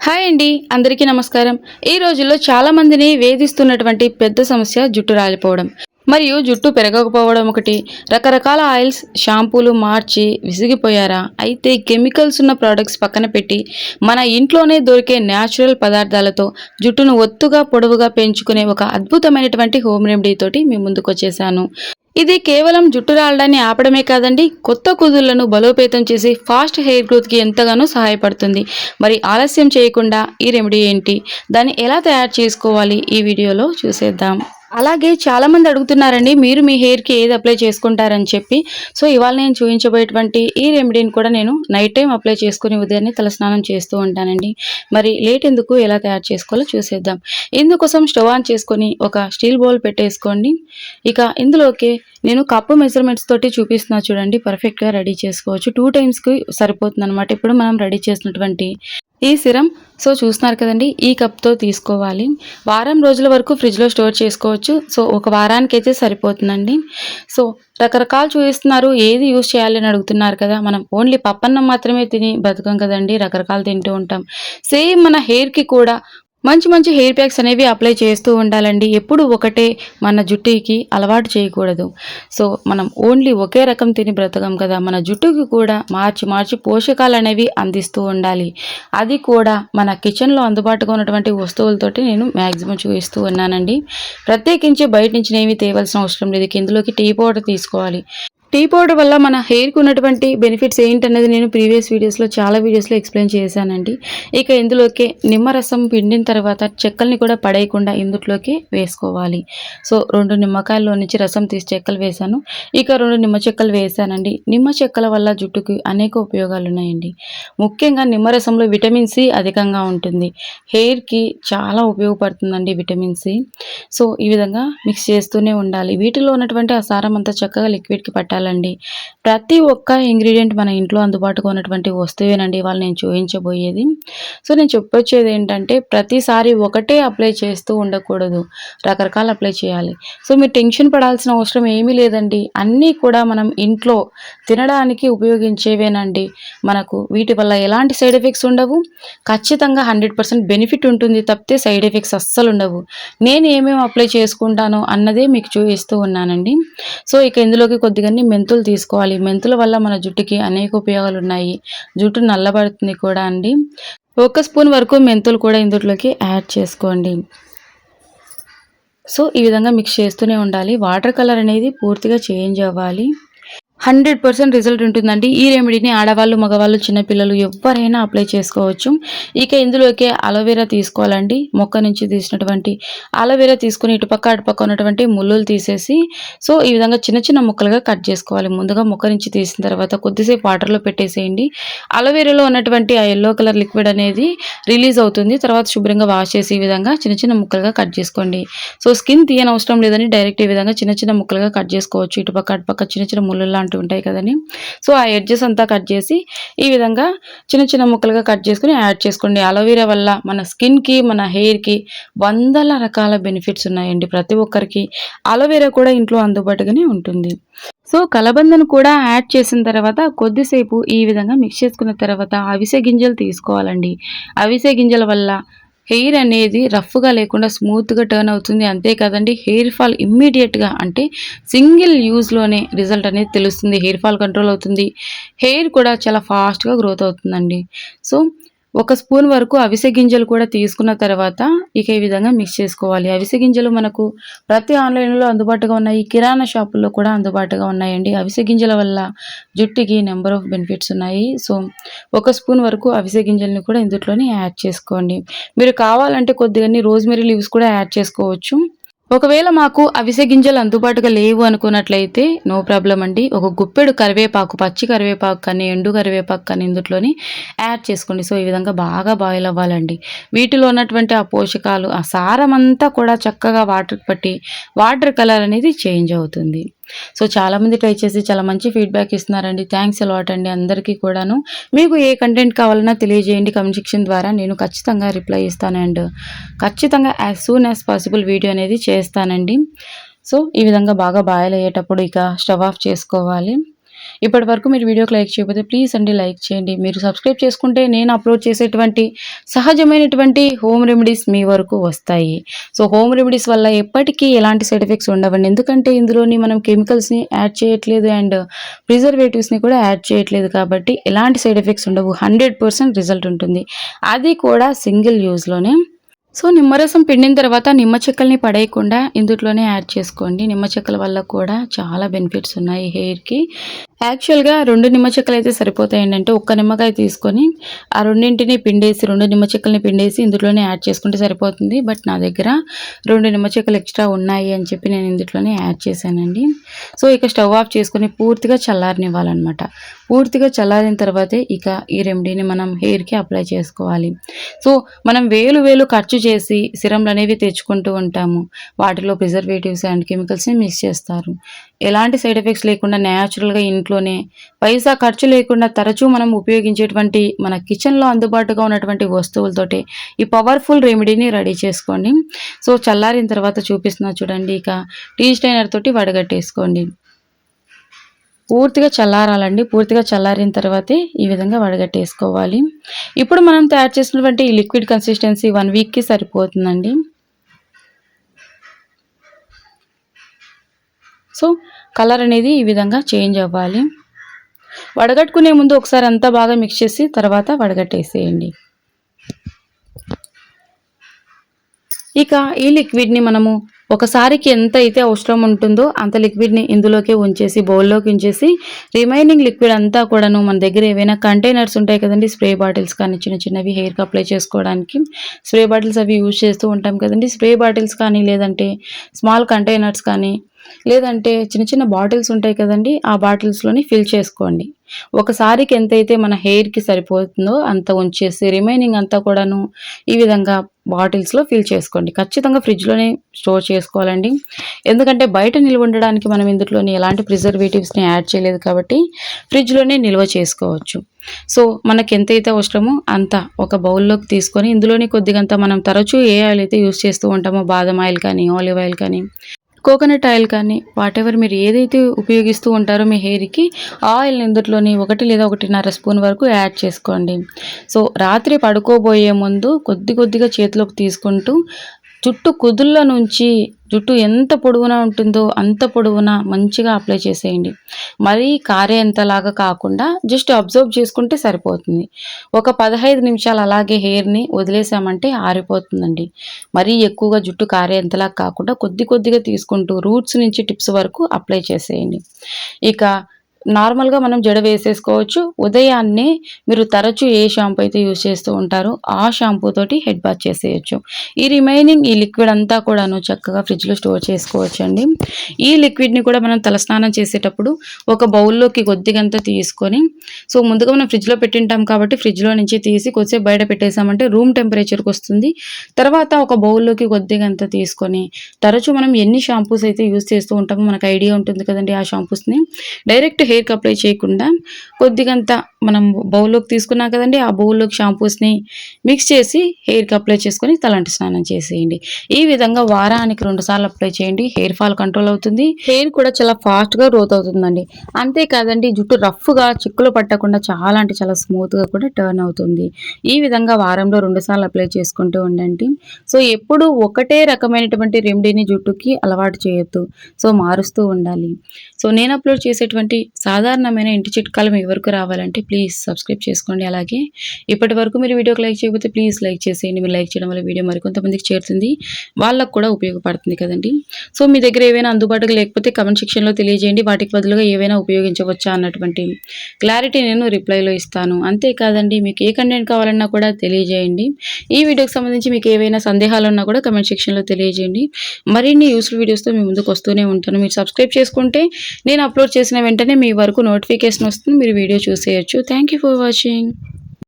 Hi అండి, అందరికీ నమస్కారం. ఈ రోజుల్లో చాలా మందిని వేధిస్తున్నటువంటి పెద్ద సమస్య జుట్టు రాలిపోవడం మరియు జుట్టు పెరగకపోవడం ఒకటి. రకరకాల ఆయిల్స్, షాంపూలు మార్చి విసిగిపోయారా? అయితే కెమికల్స్ ఉన్న ప్రోడక్ట్స్ పక్కన పెట్టి మన ఇంట్లోనే దొరికే న్యాచురల్ పదార్థాలతో జుట్టును ఒత్తుగా పొడవుగా పెంచుకునే ఒక అద్భుతమైనటువంటి హోమ్ రెమెడీ తోటి మీ ముందుకు వచ్చేసాను. ఇది కేవలం జుట్టు రాలడాన్ని ఆపడమే కాదండి, కొత్త కుదుళ్లను బలోపేతం చేసి ఫాస్ట్ హెయిర్ గ్రోత్కి ఎంతగానో సహాయపడుతుంది. మరి ఆలస్యం చేయకుండా ఈ రెమెడీ ఏంటి, దాన్ని ఎలా తయారు చేసుకోవాలి, ఈ వీడియోలో చూసేద్దాం. అలాగే చాలామంది అడుగుతున్నారండి, మీరు మీ హెయిర్కి ఏది అప్లై చేసుకుంటారని చెప్పి. సో ఇవాళ నేను చూపించబోయేటువంటి ఈ రెమెడీని కూడా నేను నైట్ టైం అప్లై చేసుకుని ఉదయాన్నే తలస్నానం చేస్తూ ఉంటానండి. మరి లేట్ ఎందుకు, ఎలా తయారు చేసుకోవాలో చూసేద్దాం. ఇందుకోసం స్టవ్ ఆన్ చేసుకొని ఒక స్టీల్ బౌల్ పెట్టేసుకోండి. ఇక ఇందులోకి నేను కప్పు మెజర్మెంట్స్ తోటి చూపిస్తున్నా చూడండి, పర్ఫెక్ట్గా రెడీ చేసుకోవచ్చు. 2 టైమ్స్కి సరిపోతుంది అనమాట. ఇప్పుడు మనం రెడీ చేసినటువంటి ఈ సిరం చూస్తున్నారు కదండి, ఈ కప్తో తీసుకోవాలి. వారం రోజుల వరకు ఫ్రిడ్జ్లో స్టోర్ చేసుకోవచ్చు. ఒక వారానికి అయితే సరిపోతుందండి. రకరకాలు చూపిస్తున్నారు, ఏది యూజ్ చేయాలి అని అడుగుతున్నారు కదా. మనం ఓన్లీ పప్పన్నం మాత్రమే తిని బతకం కదండి, రకరకాలు తింటూ ఉంటాం. సేమ్ మన హెయిర్కి కూడా మంచి మంచి హెయిర్ ప్యాక్స్ అనేవి అప్లై చేస్తూ ఉండాలండి. ఎప్పుడు ఒకటే మన జుట్టుకి అలవాటు చేయకూడదు. మనం ఓన్లీ ఒకే రకం తిని బ్రతకం కదా, మన జుట్టుకి కూడా మార్చి మార్చి పోషకాలు అనేవి అందిస్తూ ఉండాలి. అది కూడా మన కిచెన్లో అందుబాటుగా ఉన్నటువంటి వస్తువులతోటి నేను మ్యాక్సిమం చూపిస్తూ ఉన్నానండి. ప్రత్యేకించి బయట నుంచి ఏమీ తేవాల్సిన అవసరం లేదు. ఇందులోకి టీ పౌడర్ తీసుకోవాలి. టీ పౌడర్ వల్ల మన హెయిర్కి ఉన్నటువంటి బెనిఫిట్స్ ఏంటనేది నేను ప్రీవియస్ వీడియోస్లో చాలా వీడియోస్లో ఎక్స్ప్లెయిన్ చేశానండి. ఇక ఇందులోకి నిమ్మరసం పిండిన తర్వాత చెక్కల్ని కూడా పడేయకుండా ఇందులోకి వేసుకోవాలి. 2 నిమ్మకాయల్లో నుంచి రసం తీసి చెక్కలు వేసాను. ఇక 2 నిమ్మ చెక్కలు వేసానండి. నిమ్మ చెక్కల వల్ల జుట్టుకి అనేక ఉపయోగాలు ఉన్నాయండి. ముఖ్యంగా నిమ్మరసంలో విటమిన్ సి అధికంగా ఉంటుంది. హెయిర్కి చాలా ఉపయోగపడుతుందండి విటమిన్ సి. ఈ విధంగా మిక్స్ చేస్తూనే ఉండాలి. వీటిలో ఉన్నటువంటి ఆ సారం అంతా చక్కగా లిక్విడ్కి పట్టాలి. ప్రతి ఒక్క ఇంగ్రీడియంట్ మన ఇంట్లో అందుబాటుగా ఉన్నటువంటి వస్తువేనండి ఇవాళ నేను చూపించబోయేది. నేను చెప్పొచ్చేది ఏంటంటే, ప్రతిసారి ఒకటే అప్లై చేస్తూ ఉండకూడదు, రకరకాలు అప్లై చేయాలి. మీరు టెన్షన్ పడాల్సిన అవసరం ఏమీ లేదండి. అన్నీ కూడా మనం ఇంట్లో తినడానికి ఉపయోగించేవేనండి. మనకు వీటి వల్ల ఎలాంటి సైడ్ ఎఫెక్ట్స్ ఉండవు. ఖచ్చితంగా 100% బెనిఫిట్ ఉంటుంది తప్పితే సైడ్ ఎఫెక్ట్స్ అస్సలు ఉండవు. నేను ఏమేమి అప్లై చేసుకుంటానో అన్నదే మీకు చూపిస్తూ ఉన్నానండి. ఇక ఇందులోకి కొద్దిగా మెంతులు తీసుకోవాలి. మెంతుల వల్ల మన జుట్టుకి అనేక ఉపయోగాలు ఉన్నాయి. జుట్టు నల్లబడుతుంది కూడా అండి. 1 స్పూన్ వరకు మెంతులు కూడా ఇందులోకి యాడ్ చేసుకోండి. ఈ విధంగా మిక్స్ చేస్తూనే ఉండాలి. వాటర్ కలర్ అనేది పూర్తిగా చేంజ్ అవ్వాలి. 100% రిజల్ట్ ఉంటుందండి. ఈ రెమెడీని ఆడవాళ్ళు, మగవాళ్ళు, చిన్నపిల్లలు ఎవరైనా అప్లై చేసుకోవచ్చు. ఇక ఇందులోకి అలోవెరా తీసుకోవాలండి. మొక్క నుంచి తీసినటువంటి అలోవెరా తీసుకుని ఇటుపక్క అటుపక్క ఉన్నటువంటి ముళ్ళులు తీసేసి ఈ విధంగా చిన్న చిన్న ముక్కలుగా కట్ చేసుకోవాలి. ముందుగా మొక్క నుంచి తీసిన తర్వాత కొద్దిసేపు వాటర్లో పెట్టేసేయండి. అలోవెరాలో ఉన్నటువంటి ఆ ఎల్లో కలర్ లిక్విడ్ అనేది రిలీజ్ అవుతుంది. తర్వాత శుభ్రంగా వాష్ చేసి ఈ విధంగా చిన్న చిన్న ముక్కలుగా కట్ చేసుకోండి. స్కిన్ తీయని అవసరం లేదని డైరెక్ట్ ఈ విధంగా చిన్న చిన్న ముక్కలుగా కట్ చేసుకోవచ్చు. ఇటుపక్క అటుపక్క చిన్న చిన్న ముళ్ళు లాంటివి ఉంటాయి కదండి. ఆ ఎడ్జెస్ అంతా కట్ చేసి ఈ విధంగా చిన్న చిన్న ముక్కలుగా కట్ చేసుకుని యాడ్ చేసుకోండి. అలోవెరా వల్ల మన స్కిన్కి, మన హెయిర్కి వందల రకాల బెనిఫిట్స్ ఉన్నాయండి. ప్రతి ఒక్కరికి అలోవెరా కూడా ఇంట్లో అందుబాటుగానే ఉంటుంది. కలబందను కూడా యాడ్ చేసిన తర్వాత కొద్దిసేపు ఈ విధంగా మిక్స్ చేసుకున్న తర్వాత అవిసె గింజలు తీసుకోవాలండి. అవిసె గింజల వల్ల హెయిర్ అనేది రఫ్గా లేకుండా స్మూత్గా టర్న్ అవుతుంది. అంతే కదండి, హెయిర్ ఫాల్ ఇమ్మీడియట్గా అంటే సింగిల్ యూజ్లోనే రిజల్ట్ అనేది తెలుస్తుంది. హెయిర్ ఫాల్ కంట్రోల్ అవుతుంది. హెయిర్ కూడా చాలా ఫాస్ట్గా గ్రోత్ అవుతుందండి. 1 స్పూన్ వరకు అవిసె గింజలు కూడా తీసుకున్న తర్వాత ఇక ఈ విధంగా మిక్స్ చేసుకోవాలి. అవిసె గింజలు మనకు ప్రతి ఆన్లైన్లో అందుబాటుగా ఉన్నాయి. కిరాణా షాపుల్లో కూడా అందుబాటుగా ఉన్నాయండి. అవిసె గింజల వల్ల జుట్టుకి నెంబర్ ఆఫ్ బెనిఫిట్స్ ఉన్నాయి. 1 స్పూన్ వరకు అవిసె గింజల్ని కూడా ఇందులోనే యాడ్ చేసుకోండి. మీరు కావాలంటే కొద్దిగా రోజ్మెరీ లీవ్స్ కూడా యాడ్ చేసుకోవచ్చు. ఒకవేళ మాకు అవిసె గింజలు అందుబాటుగా లేవు అనుకున్నట్లయితే నో ప్రాబ్లం అండి. ఒక గుప్పెడు కరివేపాకు, పచ్చి కరివేపాకు కానీ ఎండు కరివేపాకు కానీ ఇందులోని యాడ్ చేసుకోండి. ఈ విధంగా బాగా బాయిల్ అవ్వాలండి. వీటిలో ఉన్నటువంటి ఆ పోషకాలు, ఆ సారం అంతా కూడా చక్కగా వాటర్కి పట్టి వాటర్ కలర్ అనేది చేంజ్ అవుతుంది. చాలామంది ట్రై చేసి చాలా మంచి ఫీడ్బ్యాక్ ఇస్తున్నారండి. థ్యాంక్స్ అలాట్ అండి అందరికీ కూడాను. మీకు ఏ కంటెంట్ కావాలన్నా తెలియజేయండి కామెంట్ సెక్షన్ ద్వారా, నేను ఖచ్చితంగా రిప్లై ఇస్తాను. అండ్ ఖచ్చితంగా as soon as possible video అనేది చేస్తానండి. ఈ విధంగా బాగా బాయిల్ అయ్యేటప్పుడు ఇక స్టవ్ ఆఫ్ చేసుకోవాలి. ఇప్పటి వరకు మీరు వీడియోకి లైక్ చేయకపోతే ప్లీజ్ అండి లైక్ చేయండి. మీరు సబ్స్క్రైబ్ చేసుకుంటే నేను అప్లోడ్ చేసేటువంటి సహజమైనటువంటి హోమ్ రెమెడీస్ మీ వరకు వస్తాయి. సో హోమ్ రెమెడీస్ వల్ల ఎప్పటికీ ఎలాంటి సైడ్ ఎఫెక్ట్స్ ఉండవండి. ఎందుకంటే ఇందులోని మనం కెమికల్స్ని యాడ్ చేయట్లేదు అండ్ ప్రిజర్వేటివ్స్ని కూడా యాడ్ చేయట్లేదు కాబట్టి ఎలాంటి సైడ్ ఎఫెక్ట్స్ ఉండవు. 100% రిజల్ట్ ఉంటుంది. అది కూడా సింగిల్ యూజ్లోనే. సో నిమ్మరసం పిండిన తర్వాత నిమ్మ చెక్కల్ని పడేయకుండా ఇందులోనే యాడ్ చేసుకోండి. నిమ్మ చెక్కల వల్ల కూడా చాలా బెనిఫిట్స్ ఉన్నాయి హెయిర్కి. యాక్చువల్గా 2 నిమ్మ చెక్కలు అయితే సరిపోతాయండి. అంటే ఒక్క నిమ్మకాయ తీసుకొని ఆ రెండింటిని పిండేసి 2 నిమ్మ చెక్కల్ని పిండేసి ఇందులోనే యాడ్ చేసుకుంటే సరిపోతుంది. బట్ నా దగ్గర 2 నిమ్మ చెక్కలు ఎక్స్ట్రా ఉన్నాయి అని చెప్పి నేను ఇందులోనే యాడ్ చేశానండి. సో ఇక స్టవ్ ఆఫ్ చేసుకొని పూర్తిగా చల్లారనివ్వాలన్నమాట. పూర్తిగా చల్లారిన తర్వాతే ఇక ఈ రెమెడీని మనం హెయిర్కి అప్లై చేసుకోవాలి. సో మనం వేలు ఖర్చు చేసి సిరంలు అనేవి తెచ్చుకుంటూ ఉంటాము. వాటిలో ప్రిజర్వేటివ్స్ అండ్ కెమికల్స్ని మిక్స్ చేస్తారు. ఎలాంటి సైడ్ ఎఫెక్ట్స్ లేకుండా న్యాచురల్గా ఇంట్లోనే పైసా ఖర్చు లేకుండా తరచూ మనం ఉపయోగించేటువంటి మన కిచెన్లో అందుబాటుగా ఉన్నటువంటి వస్తువులతోటి ఈ పవర్ఫుల్ రెమెడీని రెడీ చేసుకోండి. సో చల్లారిన తర్వాత చూపిస్తున్నా చూడండి. ఇక టీ స్ట్రైనర్ తోటి వడగట్టేసుకోండి. పూర్తిగా చల్లారాలండి. పూర్తిగా చల్లారిన తర్వాతే ఈ విధంగా వడగట్టేసుకోవాలి. ఇప్పుడు మనం తయారు చేసినటువంటి ఈ లిక్విడ్ కన్సిస్టెన్సీ 1 వీక్కి సరిపోతుందండి. సో కలర్ అనేది ఈ విధంగా చేంజ్ అవ్వాలి. వడగట్టుకునే ముందు ఒకసారి అంతా బాగా మిక్స్ చేసి తర్వాత వడగట్టేసేయండి. ఇక ఈ లిక్విడ్ని మనము ఒకసారికి ఎంత అయితే అవసరం ఉంటుందో అంత లిక్విడ్ని ఇందులోకి ఉంచేసి బౌల్లోకి ఉంచేసి రిమైనింగ్ లిక్విడ్ అంతా కూడాను మన దగ్గర ఏవైనా కంటైనర్స్ ఉంటాయి కదండి, స్ప్రే బాటిల్స్ కానీ చిన్నవి హెయిర్కి అప్లై చేసుకోవడానికి స్ప్రే బాటిల్స్ అవి యూజ్ చేస్తూ ఉంటాం కదండి. స్ప్రే బాటిల్స్ కానీ లేదంటే స్మాల్ కంటైనర్స్ కానీ లేదంటే చిన్న బాటిల్స్ ఉంటాయి కదండి, ఆ బాటిల్స్లోని ఫిల్ చేసుకోండి. ఒకసారికి ఎంతైతే మన హెయిర్కి సరిపోతుందో అంత ఉంచేసి రిమైనింగ్ అంతా కూడాను ఈ విధంగా బాటిల్స్లో ఫిల్ చేసుకోండి. ఖచ్చితంగా ఫ్రిడ్జ్లోనే స్టోర్ చేసుకోవాలండి. ఎందుకంటే బయట నిల్వ ఉండడానికి మనం ఇందులోని ఎలాంటి ప్రిజర్వేటివ్స్ని యాడ్ చేయలేదు కాబట్టి ఫ్రిడ్జ్లోనే నిల్వ చేసుకోవచ్చు. సో మనకి ఎంతైతే అవసరమో అంత ఒక బౌల్లోకి తీసుకొని ఇందులోని కొద్దిగంత మనం తరచూ ఏ ఆయిల్ అయితే యూస్ చేస్తూ ఉంటామో బాదం ఆయిల్ కానీ ఆలివ్ ఆయిల్ కానీ కోకోనట్ ఆయిల్ కానీ వాటెవర్ మీరు ఏదైతే ఉపయోగిస్తూ ఉంటారో మీ హెయిర్కి ఆయిల్ ఇందులోని 1 లేదా 1.5 స్పూన్ వరకు యాడ్ చేసుకోండి. సో రాత్రి పడుకోబోయే ముందు కొద్దిగా చేతిలోకి తీసుకుంటూ జుట్టు కుదుళ్ళ నుంచి జుట్టు ఎంత పొడవునా ఉంటుందో అంత పొడవునా మంచిగా అప్లై చేసేయండి. మరీ కారేంతలాగా కాకుండా జస్ట్ అబ్జర్వ్ చేసుకుంటే సరిపోతుంది. ఒక 15 నిమిషాలు అలాగే హెయిర్ని వదిలేసామంటే ఆరిపోతుందండి. మరీ ఎక్కువగా జుట్టు కారేంతలాగా కాకుండా కొద్దిగా తీసుకుంటూ రూట్స్ నుంచి టిప్స్ వరకు అప్లై చేసేయండి. ఇక నార్మల్గా మనం జడ వేసేసుకోవచ్చు. ఉదయాన్నే మీరు తరచూ ఏ షాంపూ అయితే యూజ్ చేస్తూ ఉంటారో ఆ షాంపూ తోటి హెడ్ బాత్ చేసేయచ్చు. ఈ రిమైనింగ్ ఈ లిక్విడ్ అంతా కూడాను చక్కగా ఫ్రిడ్జ్లో స్టోర్ చేసుకోవచ్చు అండి. ఈ లిక్విడ్ని కూడా మనం తలస్నానం చేసేటప్పుడు ఒక బౌల్లోకి కొద్దిగంత తీసుకొని, సో ముందుగా మనం ఫ్రిడ్జ్లో పెట్టింటాం కాబట్టి ఫ్రిడ్జ్లో నుంచి తీసి కొద్దిసేపు బయట పెట్టేసామంటే రూమ్ టెంపరేచర్కి వస్తుంది. తర్వాత ఒక బౌల్లోకి కొద్దిగంత తీసుకొని తరచూ మనం ఎన్ని షాంపూస్ అయితే యూజ్ చేస్తూ ఉంటామో మనకు ఐడియా ఉంటుంది కదండి. ఆ షాంపూస్ని డైరెక్ట్ హెయిర్కి అప్లై చేయకుండా కొద్దిగంత మనం బౌల్లోకి తీసుకున్నాం కదండి, ఆ బౌల్లోకి షాంపూస్ని మిక్స్ చేసి హెయిర్కి అప్లై చేసుకొని తలంటి స్నానం చేసేయండి. ఈ విధంగా వారానికి 2 సార్లు అప్లై చేయండి. హెయిర్ ఫాల్ కంట్రోల్ అవుతుంది. హెయిర్ కూడా చాలా ఫాస్ట్గా గ్రోత్ అవుతుందండి. అంతేకాదండి జుట్టు రఫ్గా చిక్కులు పట్టకుండా చాలా అంటే చాలా స్మూత్గా కూడా టర్న్ అవుతుంది. ఈ విధంగా వారంలో 2 సార్లు అప్లై చేసుకుంటూ ఉండండి. సో ఎప్పుడు ఒకటే రకమైనటువంటి రెమెడీని జుట్టుకి అలవాటు చేయొద్దు. సో మారుస్తూ ఉండాలి. సో నేను అప్లోడ్ చేసేటువంటి సాధారణమైన ఇంటి చిట్కాలు మీ వరకు రావాలంటే ప్లీజ్ సబ్స్క్రైబ్ చేసుకోండి. అలాగే ఇప్పటి వరకు మీరు వీడియోకి లైక్ చేయకపోతే ప్లీజ్ లైక్ చేసేయండి. మీరు లైక్ చేయడం వల్ల వీడియో మరికొంతమందికి చేరుతుంది, వాళ్ళకు కూడా ఉపయోగపడుతుంది కదండి. సో మీ దగ్గర ఏవైనా అందుబాటులో లేకపోతే కమెంట్ సెక్షన్లో తెలియజేయండి. వాటికి బదులుగా ఏవైనా ఉపయోగించవచ్చా అన్నటువంటి క్లారిటీ నేను రిప్లైలో ఇస్తాను. అంతేకాదండి మీకు ఏ కంటెంట్ కావాలన్నా కూడా తెలియజేయండి. ఈ వీడియోకి సంబంధించి మీకు ఏవైనా సందేహాలు ఉన్నా కూడా కమెంట్ సెక్షన్లో తెలియజేయండి. మరిన్ని యూస్ఫుల్ వీడియోస్తో మీ ముందుకు వస్తూనే ఉంటాను. మీరు సబ్స్క్రైబ్ చేసుకుంటే నేను అప్లోడ్ చేసిన వెంటనే మీ వరకు నోటిఫికేషన్ వస్తుంది, మీరు వీడియో చూసేయచ్చు. Thank you for watching.